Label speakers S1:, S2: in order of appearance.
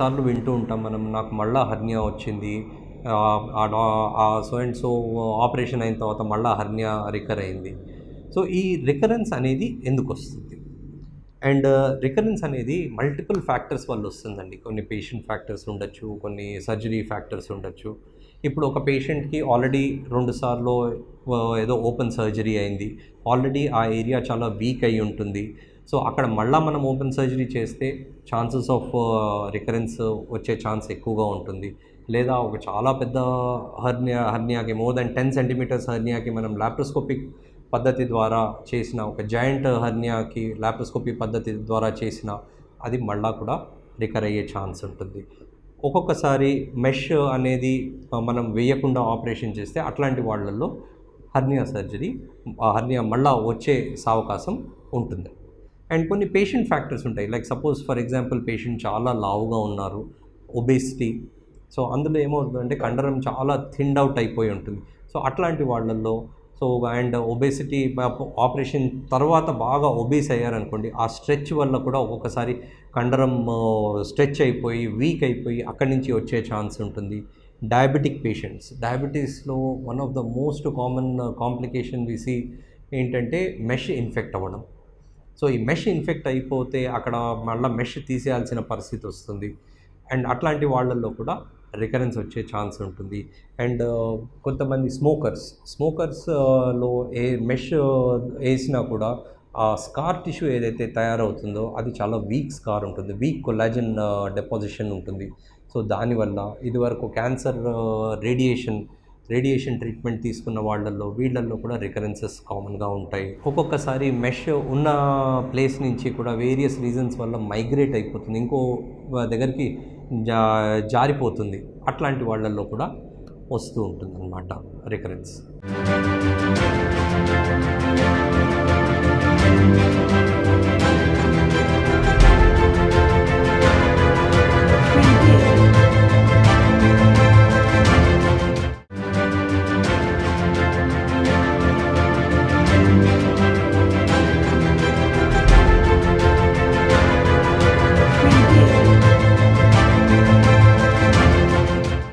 S1: కొన్నిసార్లు వింటూ ఉంటాం మనం, నాకు మళ్ళా హెర్నియా వచ్చింది, సో అండ్ సో ఆపరేషన్ అయిన తర్వాత మళ్ళా హెర్నియా రికర్ అయింది. సో ఈ రికరెన్స్ అనేది ఎందుకు వస్తుంది? అండ్ రికరెన్స్ అనేది మల్టిపుల్ ఫ్యాక్టర్స్ వల్ల వస్తుందండి. కొన్ని పేషెంట్ ఫ్యాక్టర్స్ ఉండొచ్చు, కొన్ని సర్జరీ ఫ్యాక్టర్స్ ఉండొచ్చు. ఇప్పుడు ఒక పేషెంట్కి ఆల్రెడీ 2 సార్లు ఏదో ఓపెన్ సర్జరీ అయింది, ఆల్రెడీ ఆ ఏరియా చాలా వీక్ అయి ఉంటుంది. సో అక్కడ మళ్ళీ మనం ఓపెన్ సర్జరీ చేస్తే ఛాన్సెస్ ఆఫ్ రికరెన్స్ వచ్చే ఛాన్స్ ఎక్కువగా ఉంటుంది. లేదా ఒక చాలా పెద్ద హెర్నియాకి మోర్ దెన్ 10 సెంటీమీటర్స్ హెర్నియాకి మనం లాప్రోస్కోపిక్ పద్ధతి ద్వారా చేసిన, ఒక జాయింట్ హెర్నియాకి లాప్రోస్కోపీ పద్ధతి ద్వారా చేసిన, అది మళ్ళా కూడా రికర్ అయ్యే ఛాన్స్ ఉంటుంది. ఒక్కొక్కసారి మెష్ అనేది మనం వేయకుండా ఆపరేషన్ చేస్తే అట్లాంటి వాళ్ళల్లో హెర్నియా మళ్ళా వచ్చే అవకాశం ఉంటుంది. అండ్ కొన్ని పేషెంట్ ఫ్యాక్టర్స్ ఉంటాయి. Like suppose for example patient చాలా లావుగా ఉన్నారు, ఒబేసిటీ. సో అందులో ఏమవుతుందంటే కండరం చాలా థిన్డ్ అవుట్ అయిపోయి ఉంటుంది. సో అట్లాంటి వాళ్ళల్లో అండ్ ఒబేసిటీ ఆపరేషన్ తర్వాత బాగా ఒబేస్ అయ్యారనుకోండి, ఆ స్ట్రెచ్ వల్ల కూడా ఒక్కొక్కసారి కండరం స్ట్రెచ్ అయిపోయి వీక్ అయిపోయి అక్కడి నుంచి వచ్చే ఛాన్స్ ఉంటుంది. డయాబెటిక్ పేషెంట్స్, డయాబెటీస్లో one of the most common complication విసి ఏంటంటే మెష్ ఇన్ఫెక్ట్ అవ్వడం. సో ఈ మెష్ ఇన్ఫెక్ట్ అయిపోతే అక్కడ మళ్ళీ మెష్ తీసేయాల్సిన పరిస్థితి వస్తుంది. అండ్ అట్లాంటి వాళ్ళల్లో కూడా రికరెన్స్ వచ్చే ఛాన్స్ ఉంటుంది. అండ్ కొంతమంది స్మోకర్స్లో మెష్ వేసినా కూడా ఆ స్కార్ టిష్యూ ఏదైతే తయారవుతుందో అది చాలా వీక్ స్కార్ ఉంటుంది, వీక్ కొలాజన్ డిపాజిషన్ ఉంటుంది. సో దానివల్ల ఇదివరకు క్యాన్సర్ రేడియేషన్ ట్రీట్మెంట్ తీసుకున్న వీళ్ళల్లో కూడా రికరెన్సెస్ కామన్గా ఉంటాయి. ఒక్కొక్కసారి మెష్ ఉన్న ప్లేస్ నుంచి కూడా వేరియస్ రీజన్స్ వల్ల మైగ్రేట్ అయిపోతుంది, ఇంకో దగ్గరికి జారిపోతుంది. అట్లాంటి వాళ్ళల్లో కూడా వస్తూ ఉంటుంది అన్నమాట రికరెన్స్.